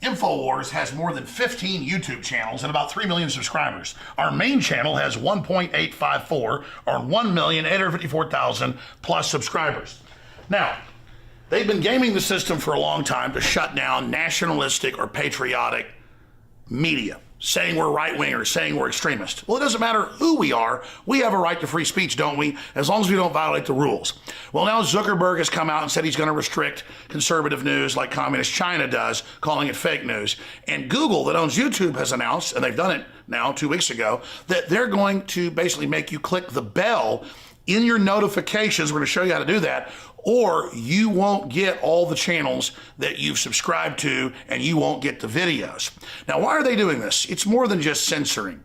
InfoWars has more than 15 YouTube channels and about 3 million subscribers. Our main channel has 1.854 or 1,854,000 plus subscribers. Now, they've been gaming the system for a long time to shut down nationalistic or patriotic media, saying we're right-wingers, saying we're extremists. Well, it doesn't matter who we are. We have a right to free speech, don't we? As long as we don't violate the rules. Well, now Zuckerberg has come out and said he's going to restrict conservative news like Communist China does, calling it fake news. And Google, that owns YouTube, has announced, and they've done it now 2 weeks ago, that they're going to basically make you click the bell in your notifications. We're going to show you how to do that, or you won't get all the channels that you've subscribed to, and you won't get the videos. Now, why are they doing this? It's more than just censoring.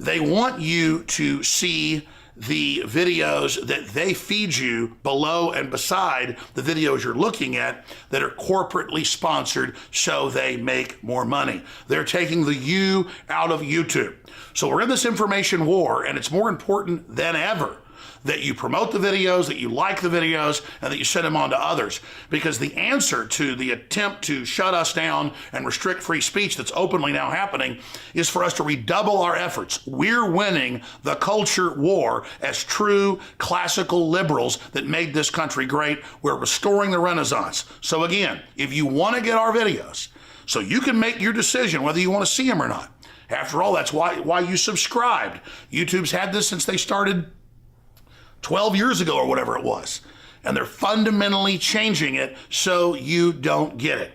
They want you to see the videos that they feed you below and beside the videos you're looking at that are corporately sponsored so they make more money. They're taking the you out of YouTube. So we're in this information war, and it's more important than ever that you promote the videos, that you like the videos, and that you send them on to others. Because the answer to the attempt to shut us down and restrict free speech that's openly now happening is for us to redouble our efforts. We're winning the culture war as true classical liberals that made this country great. We're restoring the Renaissance. So again, if you want to get our videos, so you can make your decision whether you want to see them or not. After all, that's why you subscribed. YouTube's had this since they started 12 years ago or whatever it was. And they're fundamentally changing it so you don't get it.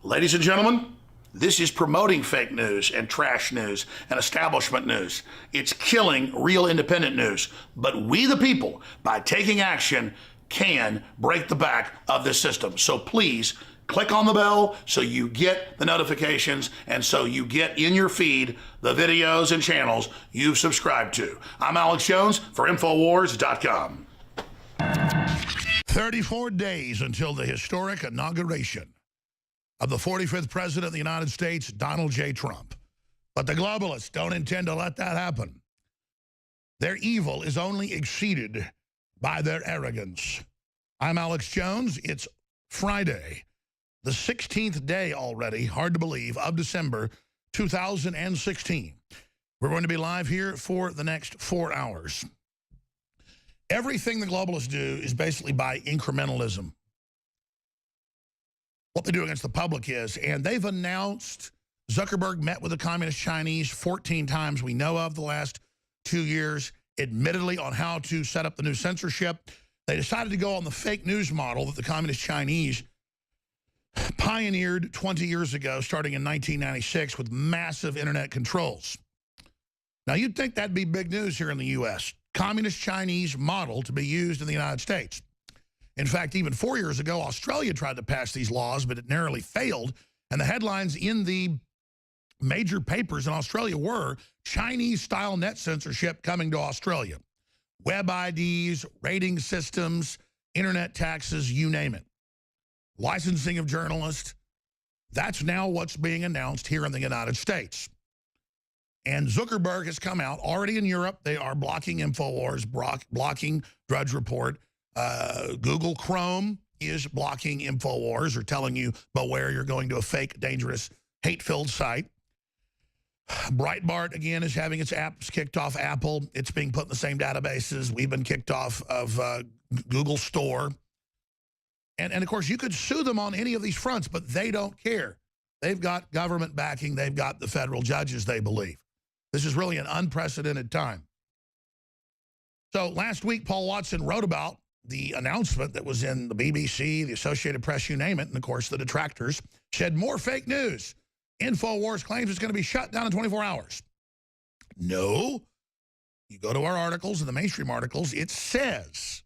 Ladies and gentlemen, this is promoting fake news and trash news and establishment news. It's killing real independent news. But we the people, by taking action, can break the back of this system. So please, click on the bell so you get the notifications and so you get in your feed the videos and channels you've subscribed to. I'm Alex Jones for Infowars.com. 34 days until the historic inauguration of the 45th President of the United States, Donald J. Trump. But the globalists don't intend to let that happen. Their evil is only exceeded by their arrogance. I'm Alex Jones. It's Friday, the 16th day already, hard to believe, of December 2016. We're going to be live here for the next 4 hours. Everything the globalists do is basically by incrementalism. What they do against the public is, and they've announced, Zuckerberg met with the Communist Chinese 14 times we know of the last 2 years, admittedly on how to set up the new censorship. They decided to go on the fake news model that the Communist Chinese pioneered 20 years ago, starting in 1996, with massive internet controls. Now, you'd think that'd be big news here in the U.S. Communist Chinese model to be used in the United States. In fact, even 4 years ago, Australia tried to pass these laws, but it narrowly failed. And the headlines in the major papers in Australia were Chinese-style net censorship coming to Australia. Web IDs, rating systems, internet taxes, you name it. Licensing of journalists. That's now what's being announced here in the United States. And Zuckerberg has come out. Already in Europe, they are blocking InfoWars, blocking Drudge Report. Google Chrome is blocking InfoWars or telling you, beware, you're going to a fake, dangerous, hate-filled site. Breitbart, again, is having its apps kicked off Apple. It's being put in the same databases. We've been kicked off of Google Store. And, of course, you could sue them on any of these fronts, but they don't care. They've got government backing. They've got the federal judges, they believe. This is really an unprecedented time. So last week, Paul Watson wrote about the announcement that was in the BBC, the Associated Press, you name it, and, of course, the detractors said more fake news. InfoWars claims it's going to be shut down in 24 hours. No. You go to our articles, and the mainstream articles, it says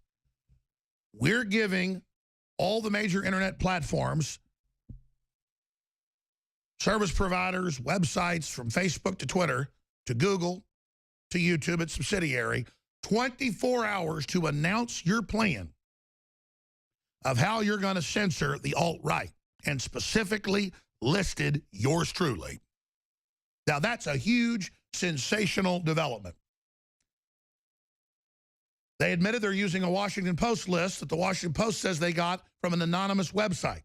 we're giving all the major internet platforms, service providers, websites, from Facebook to Twitter to Google to YouTube, its subsidiary, 24 hours to announce your plan of how you're going to censor the alt-right, and specifically listed yours truly. Now, that's a huge, sensational development. They admitted they're using a Washington Post list that the Washington Post says they got from an anonymous website.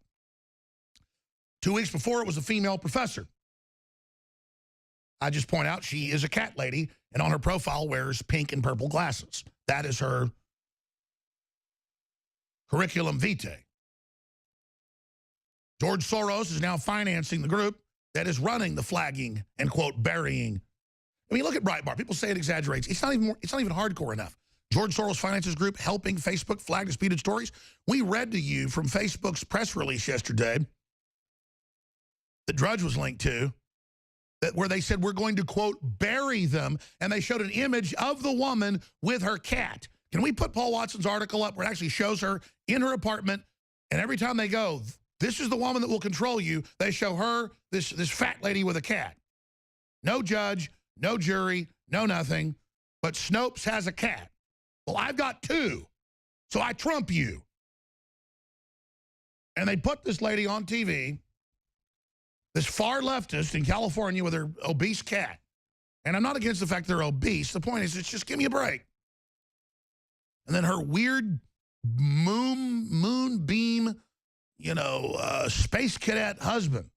2 weeks before, it was a female professor. I just point out she is a cat lady, and on her profile wears pink and purple glasses. That is her curriculum vitae. George Soros is now financing the group that is running the flagging and, quote, burying. I mean, look at Breitbart. People say it exaggerates. It's not even hardcore enough. George Soros finances group helping Facebook flag disputed stories. We read to you from Facebook's press release yesterday that Drudge was linked to, where they said we're going to, quote, bury them, and they showed an image of the woman with her cat. Can we put Paul Watson's article up where it actually shows her in her apartment, and every time they go, this is the woman that will control you, they show her, this fat lady with a cat. No judge, no jury, no nothing, but Snopes has a cat. Well, I've got two, so I trump you. And they put this lady on TV, this far leftist in California with her obese cat. And I'm not against the fact they're obese. The point is, it's just give me a break. And then her weird moonbeam, space cadet husband.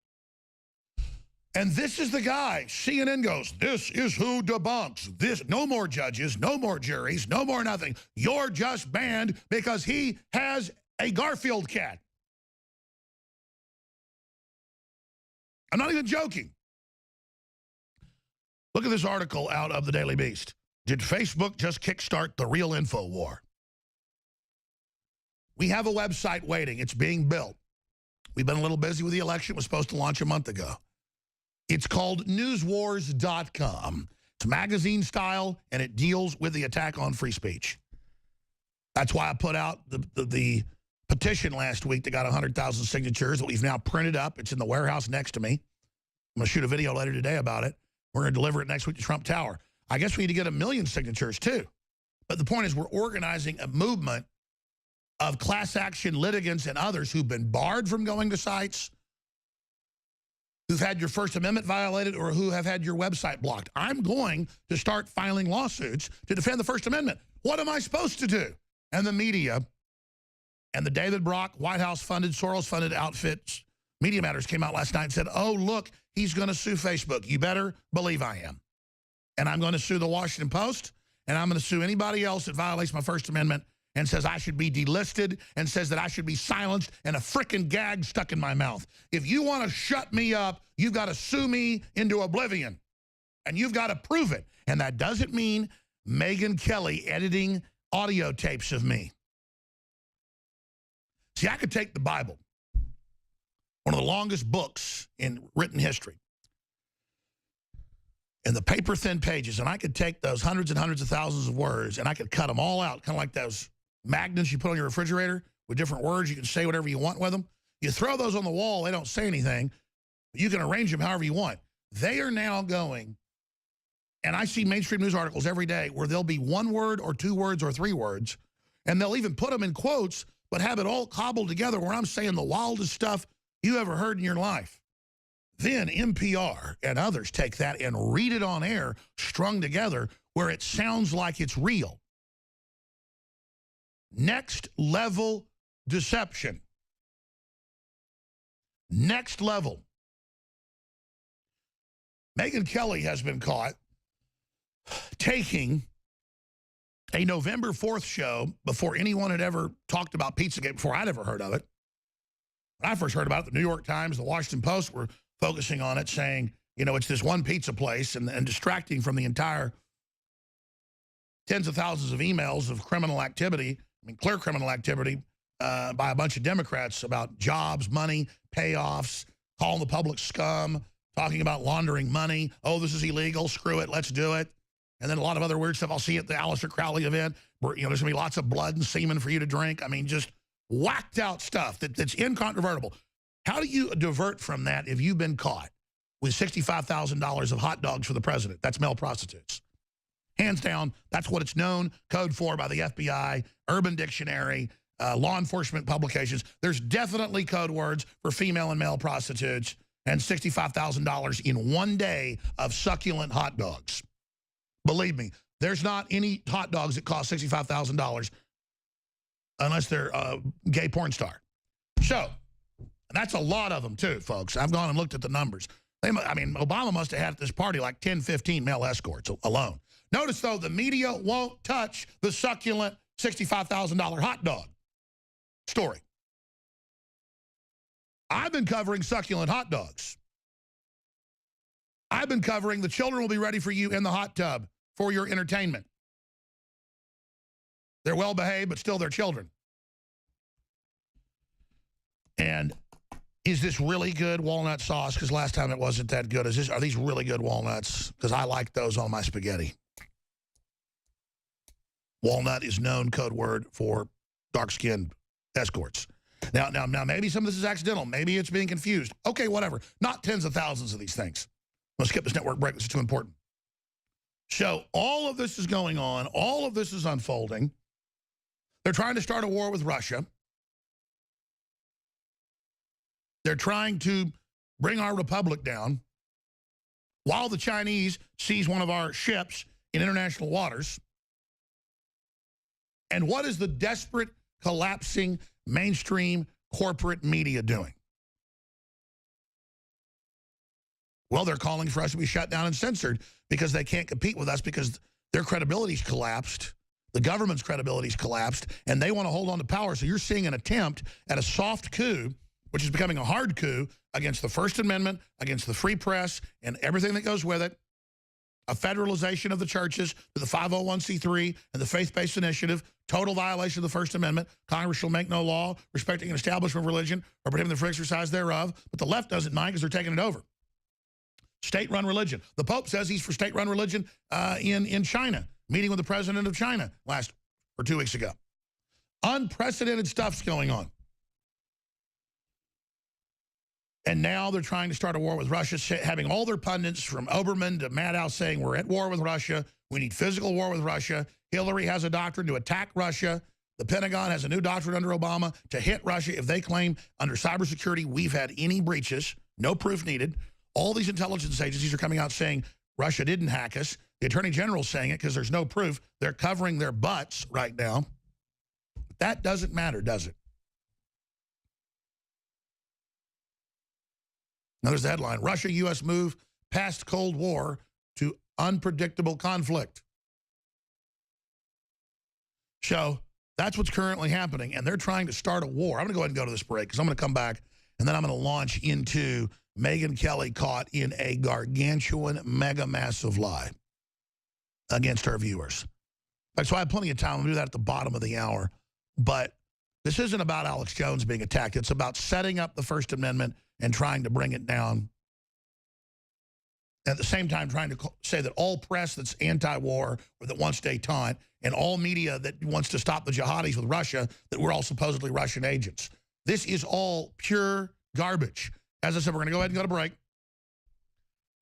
And this is the guy. CNN goes, this is who debunks this. No more judges, no more juries, no more nothing. You're just banned because he has a Garfield cat. I'm not even joking. Look at this article out of the Daily Beast. Did Facebook just kickstart the real info war? We have a website waiting. It's being built. We've been a little busy with the election. It was supposed to launch a month ago. It's called newswars.com. It's magazine style, and it deals with the attack on free speech. That's why I put out the petition last week that got 100,000 signatures that we've now printed up. It's in the warehouse next to me. I'm going to shoot a video later today about it. We're going to deliver it next week to Trump Tower. I guess we need to get 1 million signatures, too. But the point is we're organizing a movement of class action litigants and others who've been barred from going to sites, who've had your First Amendment violated, or who have had your website blocked. I'm going to start filing lawsuits to defend the First Amendment. What am I supposed to do? And the media and the David Brock, White House-funded, Soros-funded outfits, Media Matters came out last night and said, oh, look, he's going to sue Facebook. You better believe I am. And I'm going to sue the Washington Post, and I'm going to sue anybody else that violates my First Amendment and says I should be delisted and says that I should be silenced and a frickin' gag stuck in my mouth. If you want to shut me up, you've got to sue me into oblivion. And you've got to prove it. And that doesn't mean Megyn Kelly editing audio tapes of me. See, I could take the Bible, one of the longest books in written history, and the paper-thin pages, and I could take those hundreds and hundreds of thousands of words, and I could cut them all out, kind of like those magnets you put on your refrigerator with different words. You can say whatever you want with them. You throw those on the wall, they don't say anything. You can arrange them however you want. They are now going, and I see mainstream news articles every day where there'll be 1 word or 2 words or 3 words, and they'll even put them in quotes, but have it all cobbled together where I'm saying the wildest stuff you ever heard in your life. Then NPR and others take that and read it on air, strung together, where it sounds like it's real. Next level deception. Next level. Megyn Kelly has been caught taking a November 4th show before anyone had ever talked about Pizzagate, before I'd ever heard of it. When I first heard about it, the New York Times, the Washington Post were focusing on it, saying, it's this one pizza place and distracting from the entire tens of thousands of emails of criminal activity, clear criminal activity by a bunch of Democrats about jobs, money, payoffs, calling the public scum, talking about laundering money. Oh, this is illegal. Screw it. Let's do it. And then a lot of other weird stuff. I'll see at the Aleister Crowley event where, there's going to be lots of blood and semen for you to drink. Just whacked out stuff that's incontrovertible. How do you divert from that if you've been caught with $65,000 of hot dogs for the president? That's male prostitutes. Hands down, that's what it's known, code for by the FBI, Urban Dictionary, law enforcement publications. There's definitely code words for female and male prostitutes, and $65,000 in 1 day of succulent hot dogs. Believe me, There's not any hot dogs that cost $65,000 unless they're a gay porn star. So, that's a lot of them too, folks. I've gone and looked at the numbers. Obama must have had at this party like 10, 15 male escorts alone. Notice, though, the media won't touch the succulent $65,000 hot dog story. I've been covering succulent hot dogs. I've been covering the children will be ready for you in the hot tub for your entertainment. They're well behaved, but still they're children. And is this really good walnut sauce? Because last time it wasn't that good. Are these really good walnuts? Because I like those on my spaghetti. Walnut is known code word for dark-skinned escorts. Now, maybe some of this is accidental. Maybe it's being confused. Okay, whatever. Not tens of thousands of these things. Let's skip this network break. This is too important. So all of this is going on. All of this is unfolding. They're trying to start a war with Russia. They're trying to bring our republic down while the Chinese seize one of our ships in international waters. And what is the desperate, collapsing, mainstream corporate media doing? Well, they're calling for us to be shut down and censored because they can't compete with us because their credibility's collapsed. The government's credibility's collapsed, and they want to hold on to power. So you're seeing an attempt at a soft coup, which is becoming a hard coup against the First Amendment, against the free press, and everything that goes with it. A federalization of the churches to the 501c3 and the faith-based initiative, total violation of the First Amendment. Congress shall make no law respecting an establishment of religion or prohibiting the free exercise thereof. But the left doesn't mind because they're taking it over. State-run religion. The Pope says he's for state-run religion in China, meeting with the president of China 2 weeks ago. Unprecedented stuff's going on. And now they're trying to start a war with Russia, having all their pundits from Oberman to Maddow saying we're at war with Russia. We need physical war with Russia. Hillary has a doctrine to attack Russia. The Pentagon has a new doctrine under Obama to hit Russia if they claim under cybersecurity we've had any breaches. No proof needed. All these intelligence agencies are coming out saying Russia didn't hack us. The Attorney General's saying it because there's no proof. They're covering their butts right now. But that doesn't matter, does it? Now there's the headline, Russia-U.S. move past Cold War to unpredictable conflict. So that's what's currently happening, and they're trying to start a war. I'm going to go ahead and go to this break because I'm going to come back, and then I'm going to launch into Megyn Kelly caught in a gargantuan, mega massive lie against her viewers. So I have plenty of time. I'll do that at the bottom of the hour. But this isn't about Alex Jones being attacked. It's about setting up the First Amendment and trying to bring it down. At the same time, trying to say that all press that's anti-war or that wants détente and all media that wants to stop the jihadis with Russia, that we're all supposedly Russian agents. This is all pure garbage. As I said, we're going to go ahead and go to break.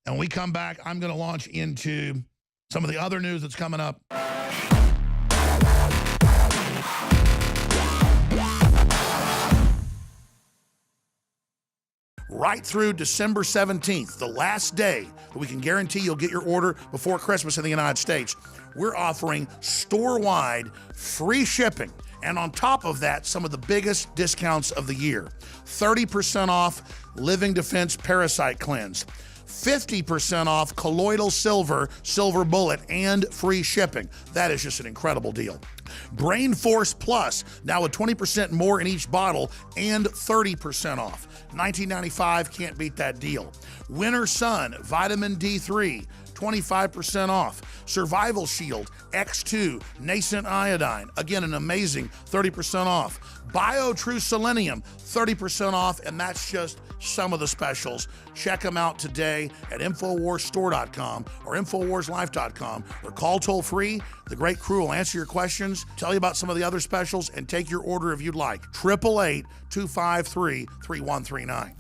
And when we come back, I'm going to launch into some of the other news that's coming up. Right through December 17th, the last day that we can guarantee you'll get your order before Christmas in the United States, we're offering store-wide free shipping. And on top of that, some of the biggest discounts of the year. 30% off Living Defense Parasite Cleanse. 50% off Colloidal Silver Bullet, and free shipping. That is just an incredible deal. Brain Force Plus, now with 20% more in each bottle and 30% off. $19.95, can't beat that deal. Winter Sun, Vitamin D3, 25% off. Survival Shield, X2, Nascent Iodine, again, an amazing 30% off. BioTrue Selenium, 30% off, and that's just some of the specials. Check them out today at InfoWarsStore.com or InfoWarsLife.com or call toll-free. The great crew will answer your questions, tell you about some of the other specials, and take your order if you'd like. 888-253-3139.